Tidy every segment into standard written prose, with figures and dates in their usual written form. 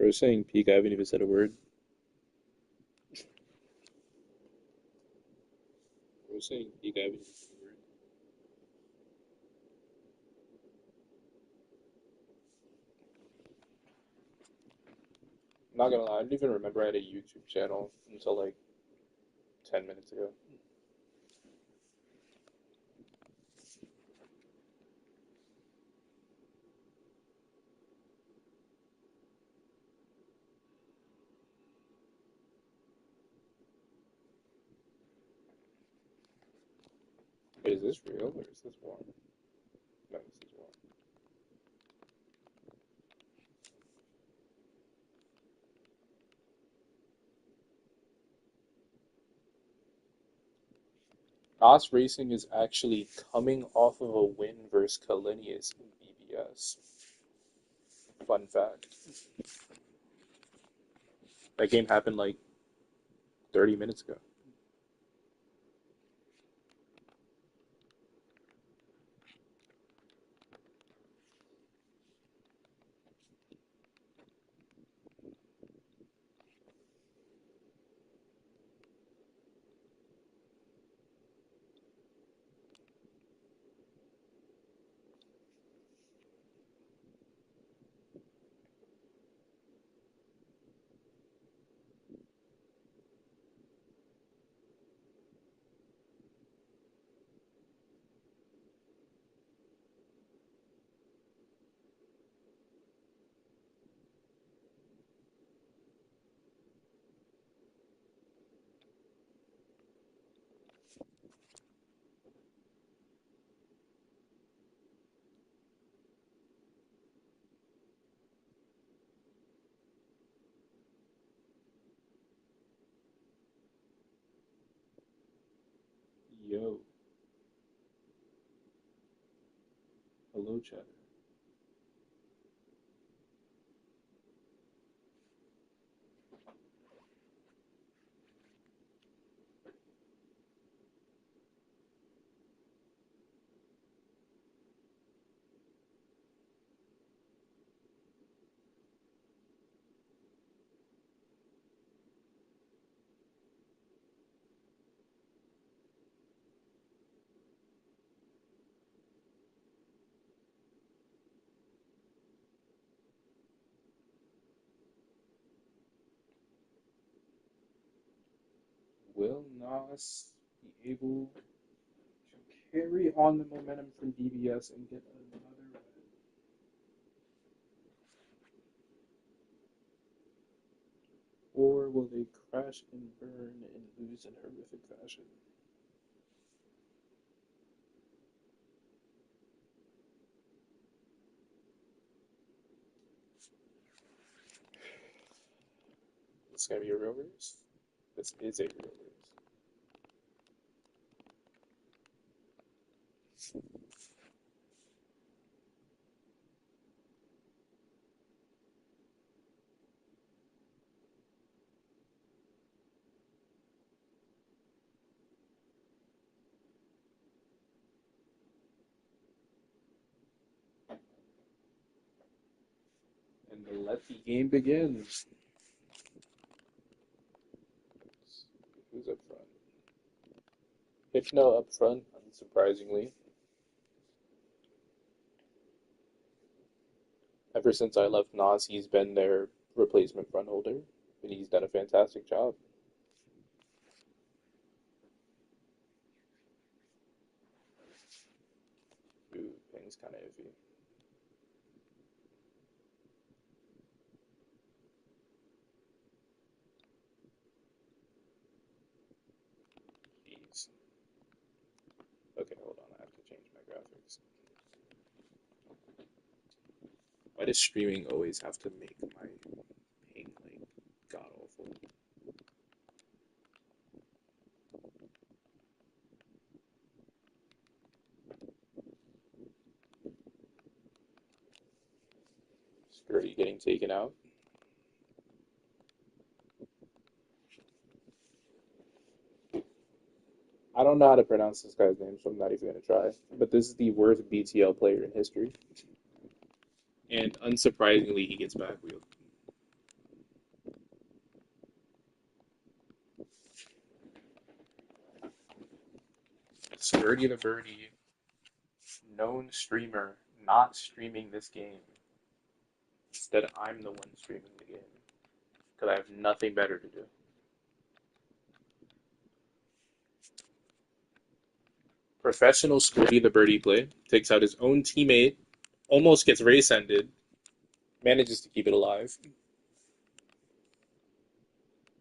I was saying peak, I haven't even said a word. I was saying peak, I haven't even said a word. Not gonna lie, I didn't even remember I had a YouTube channel until like 10 minutes ago. Wait, is this real or is this one? No, this is one. NOS Racing is actually coming off of a win versus Kalinius in BBS. Fun fact. That game happened like 30 minutes ago. Yo, hello, chat. Will NOS be able to carry on the momentum from BBS and get another win? Or will they crash and burn and lose in horrific fashion? This gonna be a real race? This is a real race. And let the game begin. Who's up front? Hypno up front, unsurprisingly. Ever since I left NOS, he's been their replacement front holder, and he's done a fantastic job. Ooh, ping's kind of iffy. Jeez. Okay, hold on, I have to change my graphics. Why does streaming always have to make my ping like god awful? Scurry getting taken out. I don't know how to pronounce this guy's name, so I'm not even gonna try. But this is the worst BTL player in history. And unsurprisingly, he gets backwheeled. Sturdy the Birdie, known streamer, not streaming this game. Instead, I'm the one streaming the game because I have nothing better to do. Professional Sturdy the Birdie play takes out his own teammate, almost gets race ended, manages to keep it alive.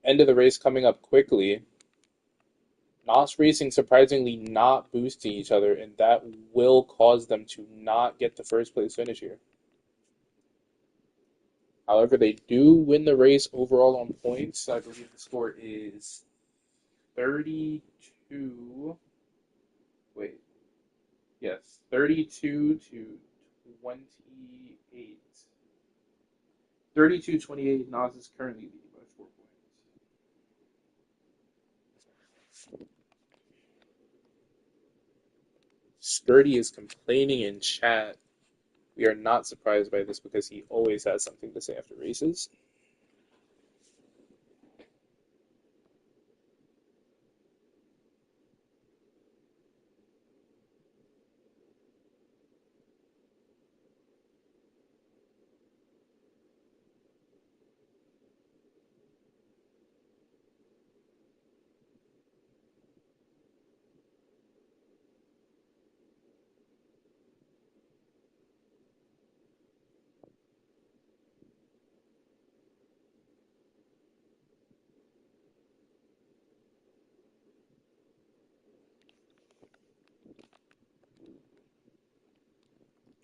End of the race coming up quickly. NOS Racing surprisingly not boosting each other, and that will cause them to not get the first place finish here. However, they do win the race overall on points. I believe the score is 32. Wait. Yes, 32 to 28. 32-28. NOS is currently leading by 4 points. Skirty is complaining in chat. We are not surprised by this because he always has something to say after races.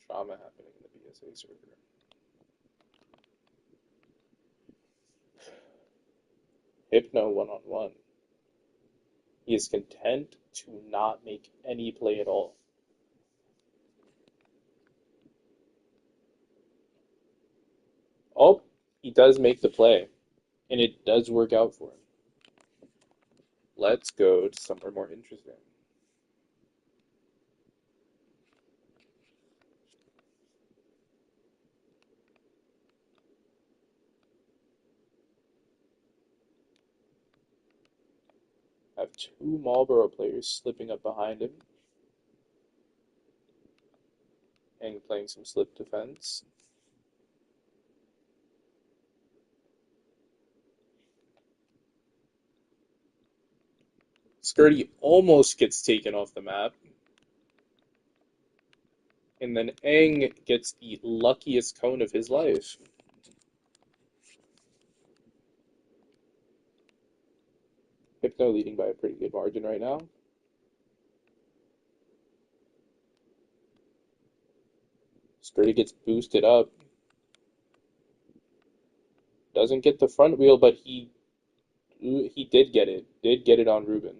Drama happening in the BSA server. Hypno one-on-one. He is content to not make any play at all. Oh, he does make the play, and it does work out for him. Let's go to somewhere more interesting. I have two Malboro players slipping up behind him and playing some slip defense. Skirty almost gets taken off the map. And then Aang gets the luckiest cone of his life. Hypno leading by a pretty good margin right now. Skirty gets boosted up. Doesn't get the front wheel, but he did get it. Did get it on Ruben.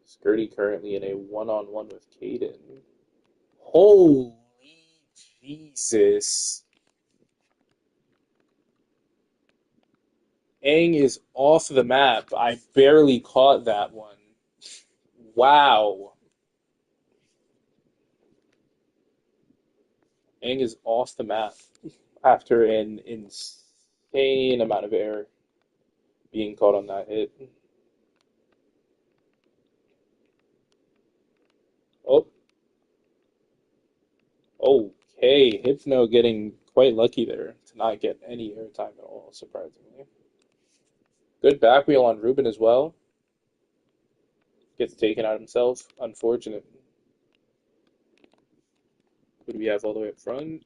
Skirty currently in a one-on-one with Caden. Holy Jesus. Aang is off the map. I barely caught that one. Wow. Aang is off the map after an insane amount of air being caught on that hit. Oh, okay. Hypno getting quite lucky there to not get any airtime at all, surprisingly. Good back wheel on Ruben as well. Gets taken out himself. Unfortunate. Who do we have all the way up front?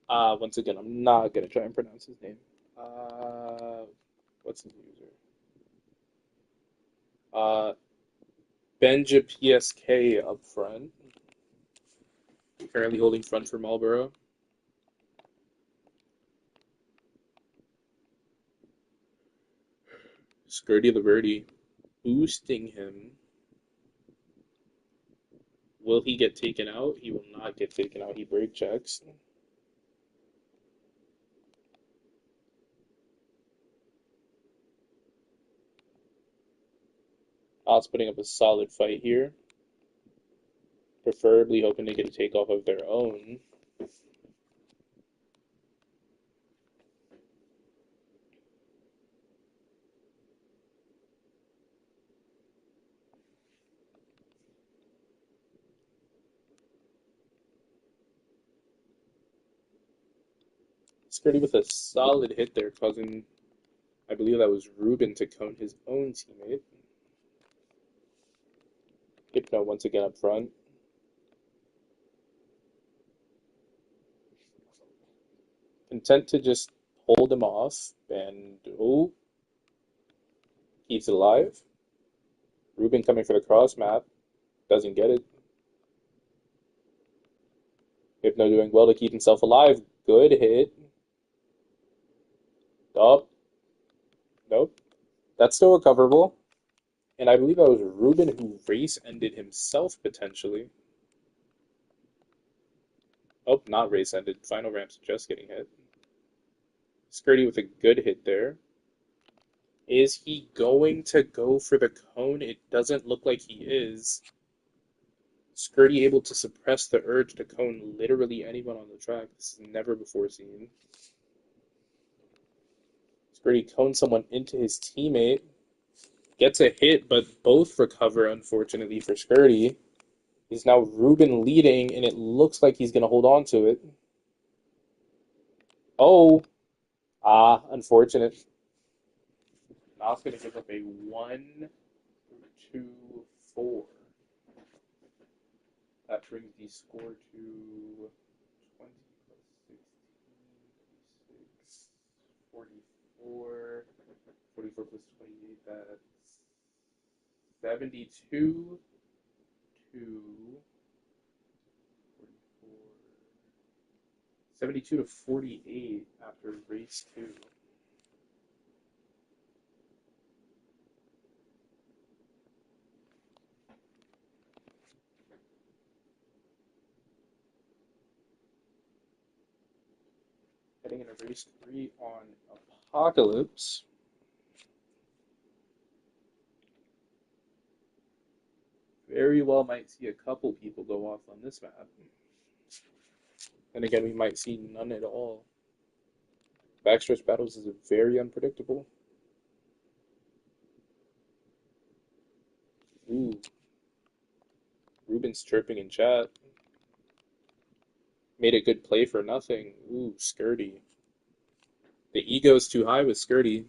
Once again, I'm not gonna try and pronounce his name. What's his user? Benja PSK up front. Currently holding front for Malboro. Skirty the Birdie boosting him. Will he get taken out? He will not get taken out. He brake checks. Oz putting up a solid fight here. Preferably hoping to get a takeoff of their own. Skirty with a solid hit there, causing, I believe that was Ruben to cone his own teammate. Hypno once again up front. Content to just hold him off, and oh, keeps it alive. Ruben coming for the cross map, doesn't get it. Hypno doing well to keep himself alive. Good hit. Oh, nope. That's still recoverable. And I believe that was Ruben who race ended himself potentially. Oh, not race ended. Final ramp's just getting hit. Skirty with a good hit there. Is he going to go for the cone? It doesn't look like he is. Skirty able to suppress the urge to cone literally anyone on the track. This is never before seen. Skirty cones someone into his teammate. Gets a hit, but both recover, unfortunately, for Skirty. He's now Ruben leading, and it looks like he's going to hold on to it. Oh, unfortunate. Now it's going to give up a 1-2-4. That brings the score to 20 plus 16, 44. 44 plus 28, that's 72 to 44. 72 to 48 after race 2. Heading into race 3 on Apocalypse. Very well might see a couple people go off on this map. And again, we might see none at all. Backstretch battles is very unpredictable. Ooh. Ruben's chirping in chat. Made a good play for nothing. Ooh, Skirty. The ego's too high with Skirty.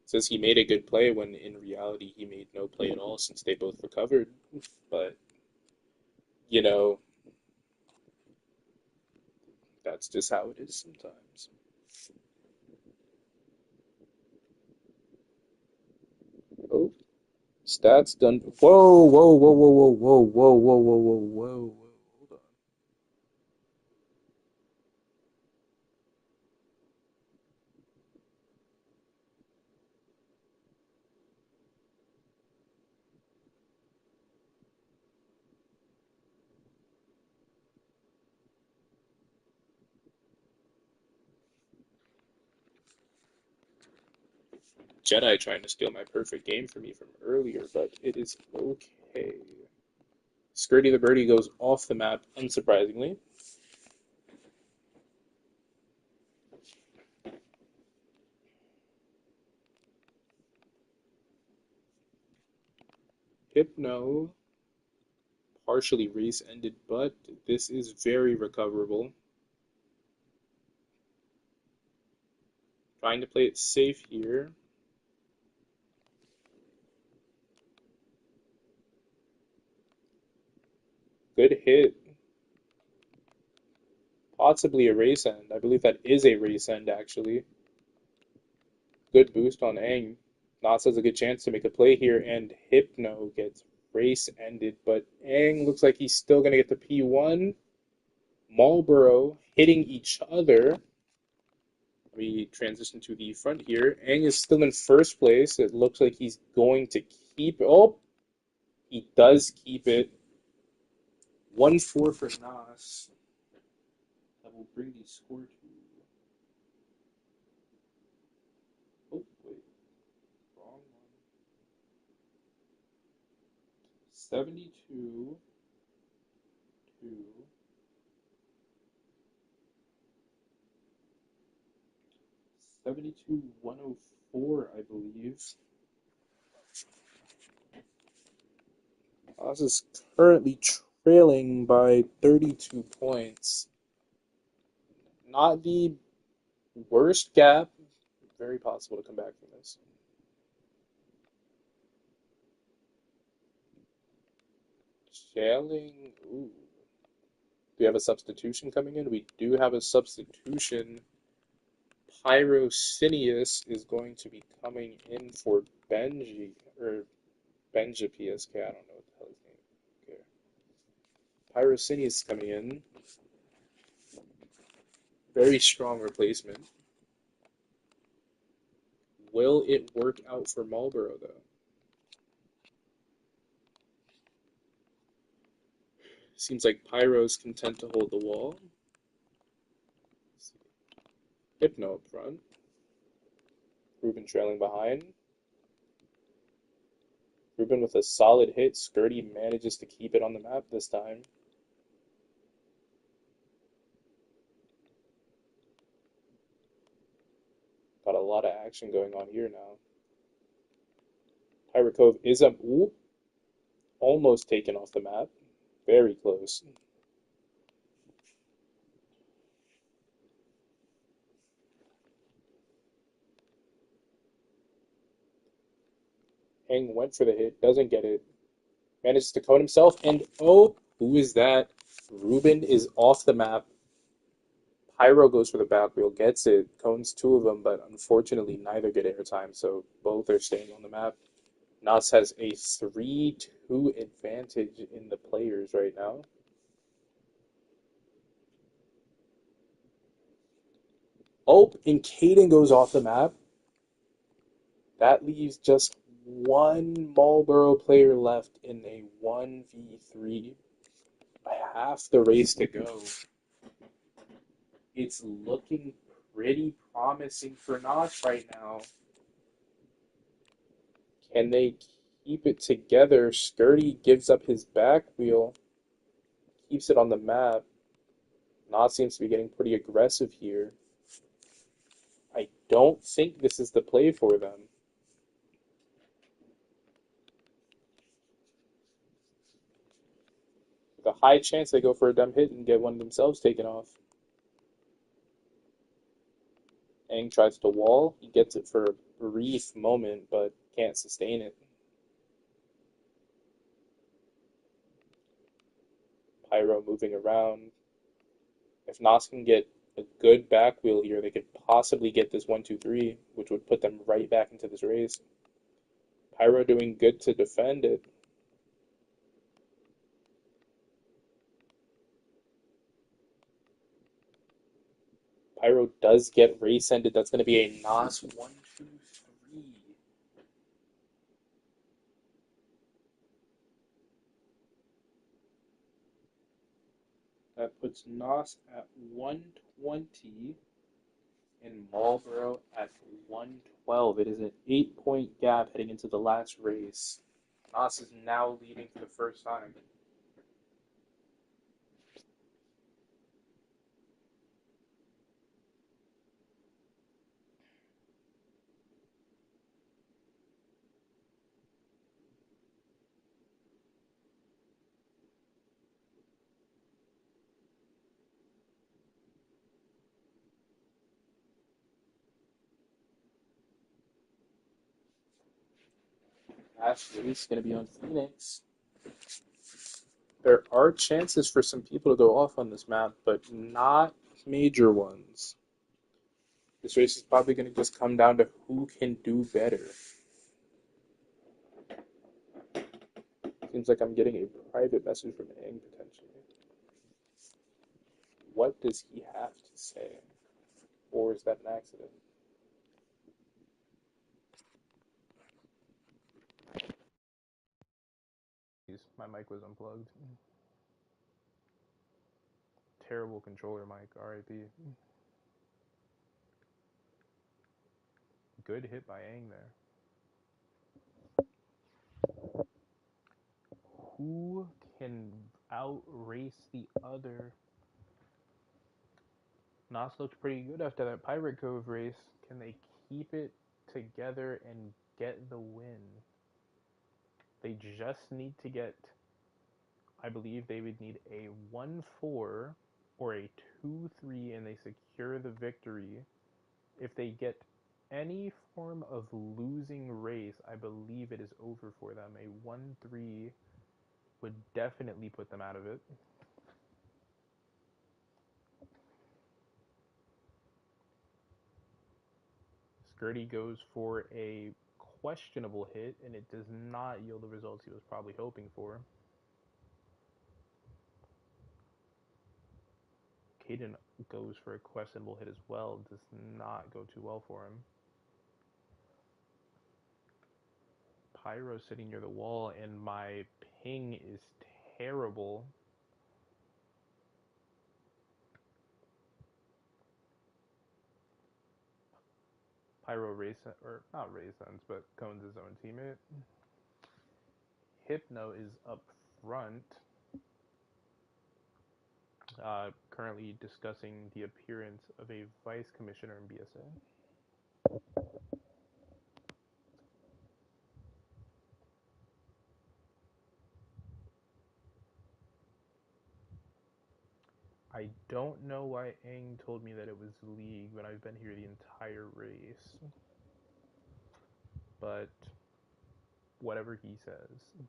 Says he made a good play when in reality he made no play at all since they both recovered. But, you know, that's just how it is sometimes. Oh, stats done. Whoa, whoa, whoa, whoa, whoa, whoa, whoa, whoa, whoa, whoa, whoa. Hold on. Jedi trying to steal my perfect game from me from earlier, but it is okay. Skirty the Birdie goes off the map, unsurprisingly. Hypno partially race ended, but this is very recoverable. Trying to play it safe here. Good hit. Possibly a race end. I believe that is a race end, actually. Good boost on Aang. Nas has a good chance to make a play here, and Hypno gets race ended, but Aang looks like he's still going to get the P1. Malboro hitting each other. We transition to the front here. Aang is still in first place. It looks like he's going to keep. Oh, he does keep it. 1-4 for Nas. That will bring the score to. Oh, wait. Wrong one. 72 to 72-104, I believe. Nas is currently trailing by 32 points. Not the worst gap. Very possible to come back from this. Shelling. Ooh. Do we have a substitution coming in? We do have a substitution. Pyrocinius is going to be coming in for Benji, or Benja PSK. I don't know what the hell his name is. Okay. Pyrocinius is coming in. Very strong replacement. Will it work out for Malboro, though? Seems like Pyro's content to hold the wall. Hypno up front. Ruben trailing behind. Ruben with a solid hit. Skirty manages to keep it on the map this time. Got a lot of action going on here now. Pirate Cove is up. Ooh, almost taken off the map. Very close. Hang went for the hit, doesn't get it. Manages to cone himself, and oh, who is that? Ruben is off the map. Pyro goes for the back wheel, gets it, cones two of them, but unfortunately neither get airtime, so both are staying on the map. NOS has a 3-2 advantage in the players right now. Oh, and Caden goes off the map. That leaves just one Marlboro player left in a 1v3. Half the race to go. It's looking pretty promising for NOS right now. Can they keep it together? Skirty gives up his back wheel, keeps it on the map. NOS seems to be getting pretty aggressive here. I don't think this is the play for them. With a high chance they go for a dumb hit and get one themselves taken off. Aang tries to wall. He gets it for a brief moment, but can't sustain it. Pyro moving around. If NOS can get a good back wheel here, they could possibly get this 1-2-3, which would put them right back into this race. Pyro doing good to defend it. Pyro does get race ended. That's going to be a NOS 1-2-3. That puts NOS at 120 and Marlboro at 112. It is an 8-point gap heading into the last race. NOS is now leading for the first time. Last race is going to be on Phoenix. There are chances for some people to go off on this map, but not major ones. This race is probably going to just come down to who can do better. Seems like I'm getting a private message from Aang potentially. What does he have to say? Or is that an accident? My mic was unplugged. Terrible controller mic, RIP. Good hit by Aang there. Who can outrace the other? NOS looked pretty good after that Pirate Cove race. Can they keep it together and get the win? They just need to get, I believe they would need a 1-4 or a 2-3 and they secure the victory. If they get any form of losing race, I believe it is over for them. A 1-3 would definitely put them out of it. Skirty goes for a questionable hit, and it does not yield the results he was probably hoping for. Caden goes for a questionable hit as well. Does not go too well for him. Pyro sitting near the wall, and my ping is terrible. Pyro race, or not race ends, but cones his own teammate. Hypno is up front, currently discussing the appearance of a vice commissioner in BSA. I don't know why Aang told me that it was League when I've been here the entire race, but whatever he says.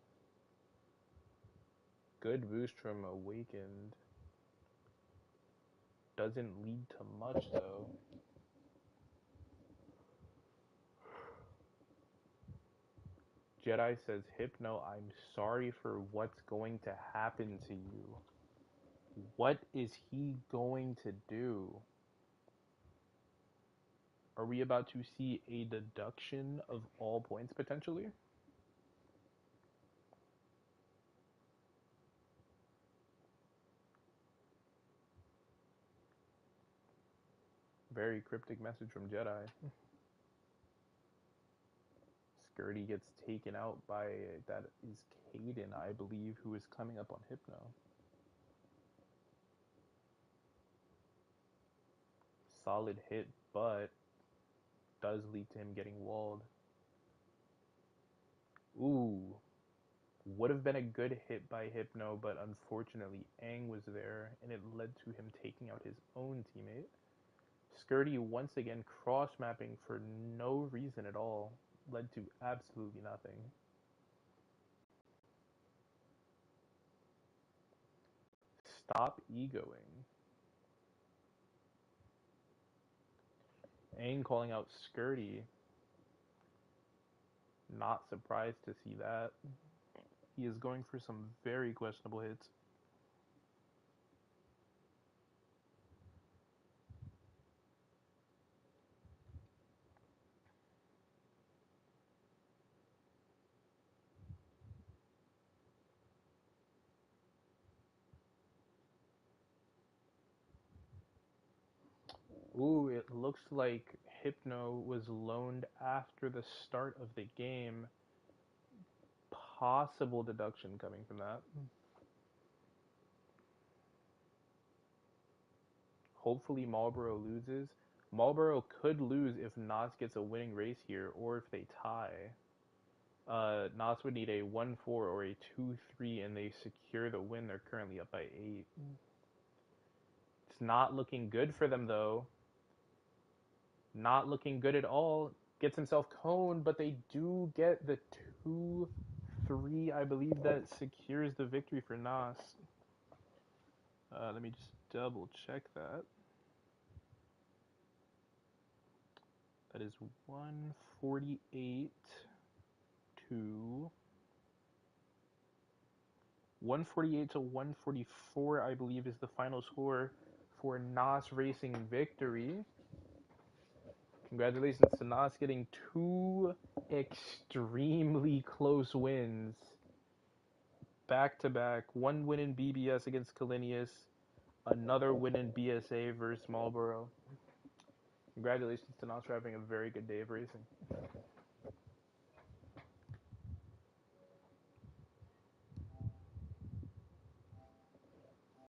Good boost from Awakened. Doesn't lead to much though. Jedi says, Hypno, I'm sorry for what's going to happen to you. What is he going to do? Are we about to see a deduction of all points potentially? Very cryptic message from Jedi. Skirty gets taken out by, that is Caden, I believe, who is coming up on Hypno. Solid hit, but does lead to him getting walled. Ooh, would have been a good hit by Hypno, but unfortunately Aang was there, and it led to him taking out his own teammate. Skirty once again cross-mapping for no reason at all, led to absolutely nothing. Stop egoing. Aang calling out Skirty. Not surprised to see that. He is going for some very questionable hits. Ooh, it looks like Hypno was loaned after the start of the game. Possible deduction coming from that. Hopefully Malboro loses. Malboro could lose if NOS gets a winning race here, or if they tie. NOS would need a 1-4 or a 2-3, and they secure the win. They're currently up by 8. It's not looking good for them, though. Not looking good at all. Gets himself coned, but they do get the 2-3. I believe that secures the victory for NOS. Let me just double check that. That is 148 to 148 to 144, I believe, is the final score for NOS Racing victory. Congratulations to NOS getting 2 extremely close wins back to back. One win in BBS against Kalinius, another win in BSA versus Malboro. Congratulations to NOS for having a very good day of racing.